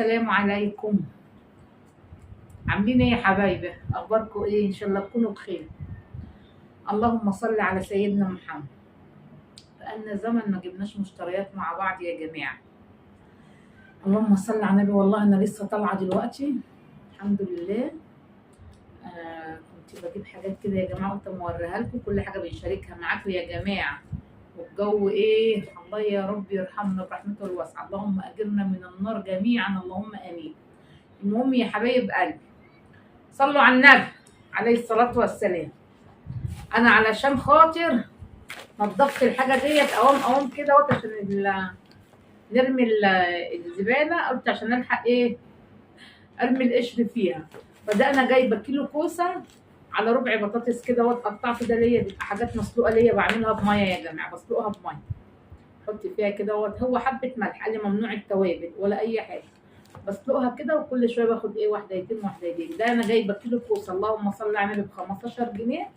السلام عليكم. عاملين ايه يا حبايبي؟ اخباركم ايه؟ ان شاء الله تكونوا بخير. اللهم صل على سيدنا محمد. بقالنا زمن ما جبناش مشتريات مع بعض يا جماعه. اللهم صل على النبي. والله انا لسه طالعه دلوقتي الحمد لله. كنت بجيب حاجات كده يا جماعه، قلت اوريها لكم، كل حاجه بنشاركها معاكم يا جماعه. والجو ايه؟ الله يا رب يرحمنا برحمته الواسعه، اللهم اجرنا من النار جميعا اللهم امين. المهم يا حبايب قلبي، صلوا على النبي عليه الصلاة والسلام. أنا علشان خاطر نضفت الحاجة ديت أقوم كده عشان نرمي الزبالة، قلت عشان ألحق إيه أرمي القشر فيها. بدأنا جايبة كيلو كوسة على ربع بطاطس كده قطعت ده ليا، بيبقى حاجات مسلوقة ليا بعملها بمية يا جماعة، بسلقها بمية، حط فيها كده هو حبة ملح، قال لي ممنوع التوابل ولا أي حاجة، بسلقها كده وكل شويه باخد ايه وحدتين. ده انا جايبه كيلو كوسه اللهم صل على النبي ب 15 جنيه.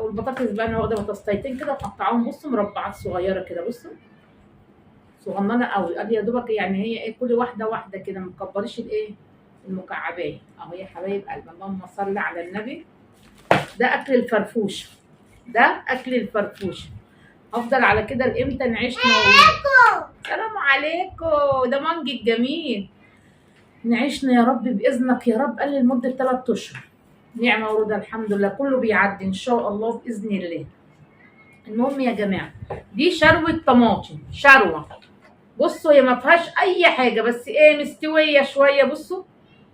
والبطاطس بقى انا واخده بطاطستين كده مقطعاهم، بصوا مربعات صغيره كده، بصوا صغننه قوي، قال يا دوبك يعني هي ايه كل واحده واحده كده، ما تكبريش الايه المكعبات اهو يا حبايب قلبي. اللهم صل على النبي. ده اكل الفرفوش، ده اكل الفرفوش. افضل على كده لامتى نعيشنا السلام عليكم. ده مانجي الجميل. نعيشنا يا رب باذنك يا رب، قال لي لمده 3 اشهر. نعمه ورضا الحمد لله، كله بيعدي ان شاء الله باذن الله. المهم يا جماعه، دي شروه طماطم، شروه. بصوا هي ما فيهاش اي حاجه، بس ايه مستويه شويه، بصوا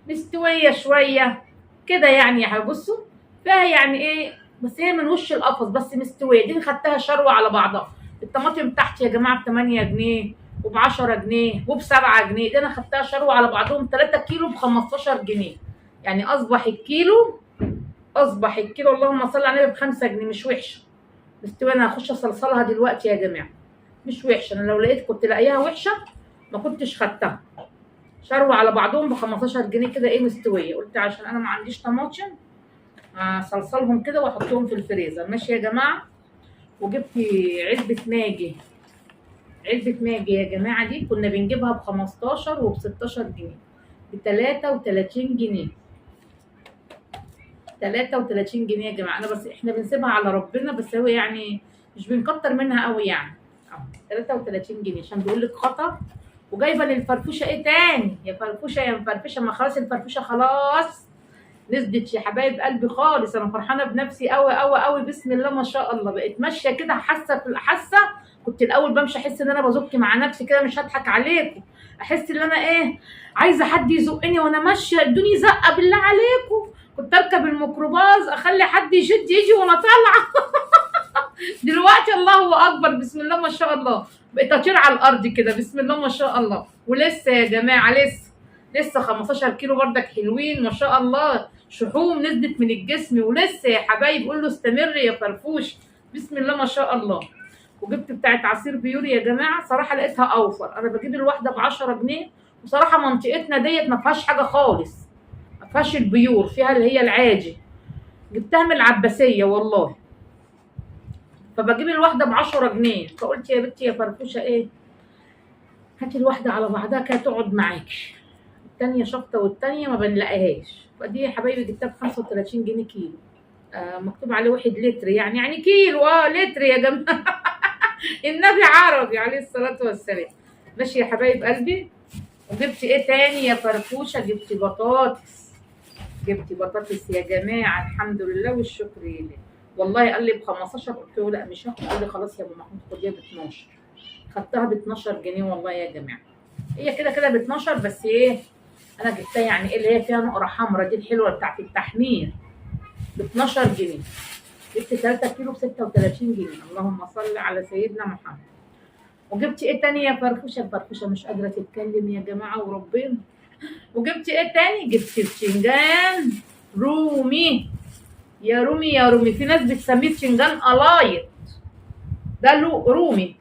مستويه شويه كده يعني يا حبيبي، بصوا فيها يعني ايه، بس هي من وش القفص بس مستويه. دي خدتها شروه على بعضها. الطماطم تحت يا جماعه ب 8 جنيه وب 10 جنيه وب 7 جنيه، دي انا خدتها شروه على بعضهم 3 كيلو ب 15 جنيه. يعني اصبح الكيلو اللهم صل على النبي ب 5 جنيه، مش وحشه. مستويه. انا هخش اصلصلها دلوقتي يا جماعه، مش وحشه. انا لو لقيت كنت لاقيها وحشه ما كنتش خدتها. شروه على بعضهم ب 15 جنيه كده ايه مستويه. قلت عشان انا ما عنديش طماطم اصلصلهم كده واحطهم في الفريزر. ماشي يا جماعه. وجبت علبه ماجي يا جماعه، دي كنا بنجيبها ب 15 وب 16 جنيه، ب 33 جنيه. 33 جنيه يا جماعه. انا بس احنا بنسيبها على ربنا، بس هو يعني مش بنكتر منها قوي يعني. 33 جنيه عشان بيقول لك خطر. وجايبه للفرفوشه ايه تاني يا فرفوشه يا مفرفشه، ما خلاص الفرفوشه خلاص نزلت يا حبايب قلبي خالص. انا فرحانه بنفسي قوي قوي قوي، بسم الله ما شاء الله. بقيت ماشيه كده حاسه. كنت الاول بمشي احس ان انا بزك مع نفسي كده، مش هضحك عليكم، احس ان انا ايه عايزه حد يزقني وانا ماشيه، ادوني زقه بالله عليكم. كنت اركب الميكروباص اخلي حد يشد يجي وانا طالعه. دلوقتي الله اكبر بسم الله ما شاء الله، بقيت اطير على الارض كده بسم الله ما شاء الله. ولسه يا جماعه لسه 15 كيلو بردك حلوين ما شاء الله، شحوم نزلت من الجسم. ولسه يا حبايب قول له استمر يا فرفوش بسم الله ما شاء الله. وجبت بتاعت عصير بيوري يا جماعه، صراحه لقيتها اوفر. انا بجيب الواحده ب 10 جنيه، وصراحه منطقتنا ديت ما فيهاش حاجه خالص، ما فيهاش البيور، فيها اللي هي العادي. جبتها من العباسيه والله. فبجيب الواحده ب 10 جنيه. فقلت يا بنتي يا فرفوشه ايه، هاتي الواحده على بعضها كده تقعد معاكي، التانية شفطه والتانية ما بنلاقيهاش. فدي يا حبايبي جبتها ب 35 جنيه كيلو. مكتوب عليه 1 لتر، يعني كيلو لتر يا جماعه. النبي عربي عليه الصلاه والسلام. ماشي يا حبايب قلبي. وجبت ايه تاني يا فرفوشه؟ جبت بطاطس يا جماعه الحمد لله والشكر لله. والله قال لي ب 15، قلت له لا مش هاخد. قال لي خلاص يا ابو محمود خديها ب 12. خدتها ب 12 جنيه والله يا جماعه. هي كده ب 12، بس ايه انا جبتها يعني ايه اللي هي فيها نقره حمراء دي الحلوه بتاعت التحمير، ب 12 جنيه. جبت 3 كيلو ب 36 جنيه. اللهم صل على سيدنا محمد. وجبت ايه تاني يا فرفوشه؟ الفرفوشه مش قادره تتكلم يا جماعه وربنا. وجبت ايه تاني؟ جبت بتنجان رومي. يا رومي، في ناس بتسميه بتنجان قلايط، ده رومي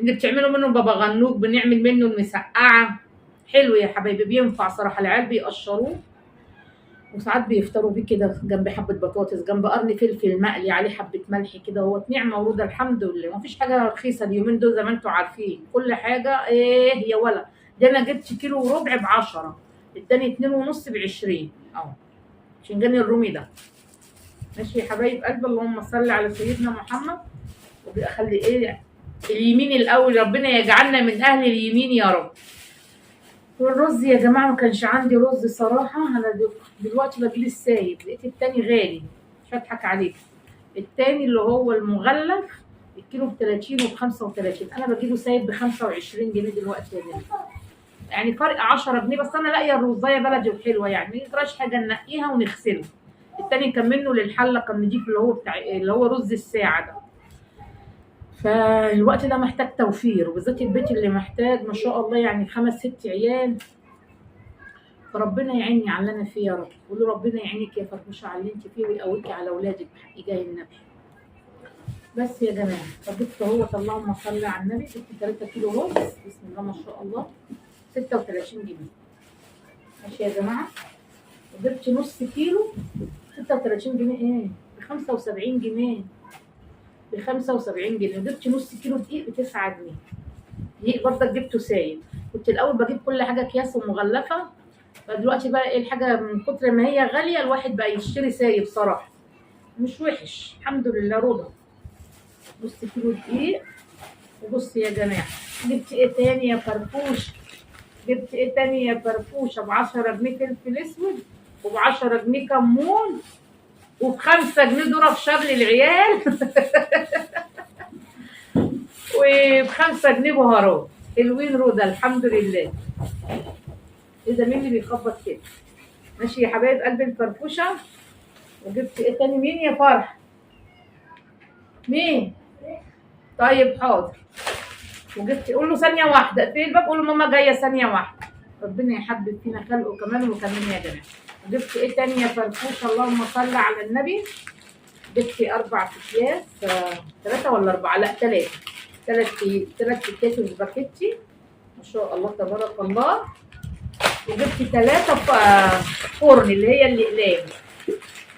اللي بتعملوا منه بابا غنوج، بنعمل منه المسقعه. حلو يا حبايبي، بينفع صراحه. العيال بيقشروه وساعات بيفطروا بيه كده جنب حبه بطاطس، جنب قرن فلفل مقلي عليه حبه ملح كده. هو نعمه ورودة الحمد لله. مفيش حاجه رخيصه اليومين دول زي ما انتم عارفين، كل حاجه ايه يا ولا. ده انا جبت كيلو وربع ب10، اداني 2.5 ب20 اهو، شنجان الرومي ده. ماشي يا حبايب قلبي، اللهم صل على سيدنا محمد. وخلي ايه اليمين الاول، ربنا يجعلنا من اهل اليمين يا رب. والرز يا جماعه ما كانش عندي رز صراحه، انا دلوقتي بجيب السايب، لقيت التاني غالي مش هضحك عليك. التاني اللي هو المغلف الكيلو ب30 وب35، انا بجيبه سايب ب25 جنيه دلوقتي يا جماعه، يعني فرق 10 جنيه بس. انا لاقيه الرزايه بلدي وحلوه يعني، ما يجراش حاجه ننقيها ونغسلها. التاني كان منه للحله كان نضيف، اللي هو بتاع اللي هو رز الساعه ده. فالوقت ده محتاج توفير، وبالذات البيت اللي محتاج ما شاء الله يعني 5 6 عيال. فربنا يعيني على اللي انا فيه يا رب. قولوا ربنا يعينك يا فرفوشه على اللي انت فيه، ويقويكي على اولادك بحق جاي النبي. بس يا جماعه فجبت اهوت، اللهم صل على النبي، جبت 3 كيلو رز بسم الله ما شاء الله 36 جنيه. ماشي يا جماعه. وجبت نص كيلو 36 جنيه ايه ب 75 جنيه، ب 75 جنيه. وجبت نص كيلو دقيق ب9 جنيه. دقيق برضك جبته سايب. كنت الاول بجيب كل حاجه اكياس ومغلفه، فدلوقتي بقى ايه الحاجه من كتر ما هي غاليه الواحد بقى يشتري سايب صراحه، مش وحش الحمد لله. رضا نص كيلو دقيق. وبص يا جماعه جبت ايه تاني يا فرفوش، جبت ايه تاني يا فرفوشه ب10 جنيه فلفل اسود، وب10 جنيه كمون، وب5 جنيه ذره في شبل العيال وب5 جنيه بهارات حلوين. رضا الحمد لله. ايه ده مين اللي بيخبط كده؟ ماشي يا حبايب قلبي الفرفوشه. وجبت ايه تاني؟ مين يا فرح؟ مين؟ طيب حاضر. وجبت قول له ثانيه واحده، اقفل الباب قول له ماما جايه ثانيه واحده. ربنا يحبب فينا خلقه كمان وكمان يا جماعه. وجبت ايه تاني يا فرفوشه؟ اللهم صل على النبي. جبت 4 اكياس، 3 ولا 4؟ لا 3. 3 اكياس سباكيتي ما شاء الله تبارك الله. وجبت 3 فرن اللي هي الاقلام.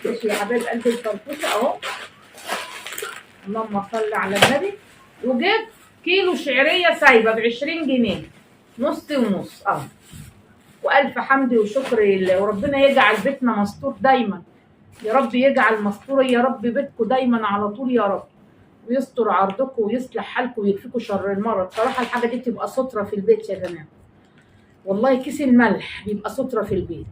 ماشي يا حبايب قلب الفرفوشه اهو، اللهم صل على النبي. وجبت كيلو شعريه سايبه ب20 جنيه، نص ونص اهو. والف حمد وشكر لله. وربنا يجعل بيتنا مستور دايما يا رب، يجعل مستور يا رب بيتكم دايما على طول يا رب، ويستر عرضكم ويصلح حالكم ويكفيكم شر المرض. صراحه الحاجه دي بتبقى ستره في البيت يا جماعه، والله كيس الملح بيبقى ستره في البيت،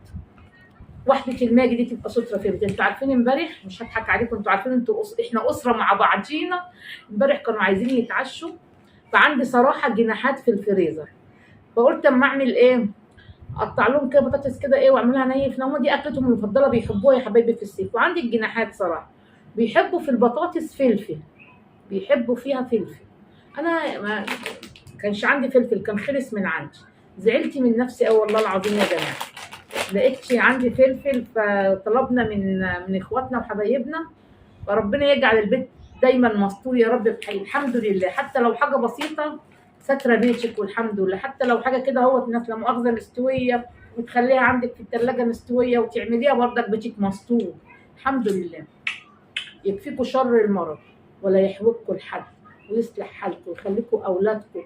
وحده الماجي دي تبقى ستره في البيت. انتوا عارفين امبارح مش هضحك عليكم، انتوا عارفين انتوا احنا اسره مع بعضينا. امبارح كانوا عايزين يتعشوا، فعندي صراحه جناحات في الفريزر، فقلت اما اعمل ايه، اقطع لهم كده بطاطس كده ايه واعملها ني في نومه، دي اكلتهم المفضله بيحبوها يا حبايبي في الصيف. وعندي الجناحات صراحه بيحبوا في البطاطس فلفل، بيحبوا فيها فلفل. انا ما كانش عندي فلفل، كان خلص من عندي، زعلت من نفسي قوي والله العظيم يا جماعه. لقيتش عندي فلفل، فطلبنا من اخواتنا وحبايبنا. فربنا يجعل البيت دايما مستور يا رب بحي. الحمد لله حتى لو حاجه بسيطه سترة بيتك، والحمد لله حتى لو حاجه كده اهوت الناس لا مؤاخذه مستويه وتخليها عندك في الثلاجه مستويه وتعمليها برضك بيتك مستور. الحمد لله. يكفيكوا شر المرض ولا يحوجكوا لحد، ويصلح حالكم ويخليكم اولادكم.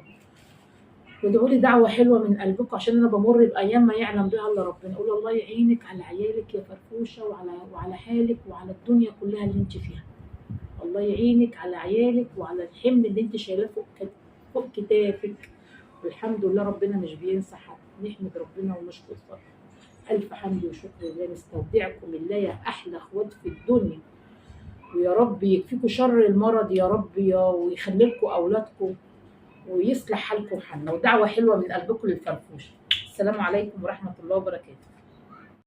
وادعوا لي دعوه حلوه من قلبكم عشان انا بمر بايام ما يعلم بها الا ربنا. قول الله يعينك على عيالك يا فرفوشه، وعلى حالك وعلى الدنيا كلها اللي انت فيها. الله يعينك على عيالك وعلى الحمل اللي انت شايلاه فوق كتافك. والحمد لله ربنا مش بينسى حد، نحمد ربنا ونشكر صبر. الف حمد وشكر لله. نستودعكم الله يا احلى اخوات في الدنيا، ويا رب يكفيكوا شر المرض يا رب، ويخلي لكم اولادكم ويصلح حالكم حالنا. ودعوه حلوه من قلبكم للفرفوشه. السلام عليكم ورحمه الله وبركاته.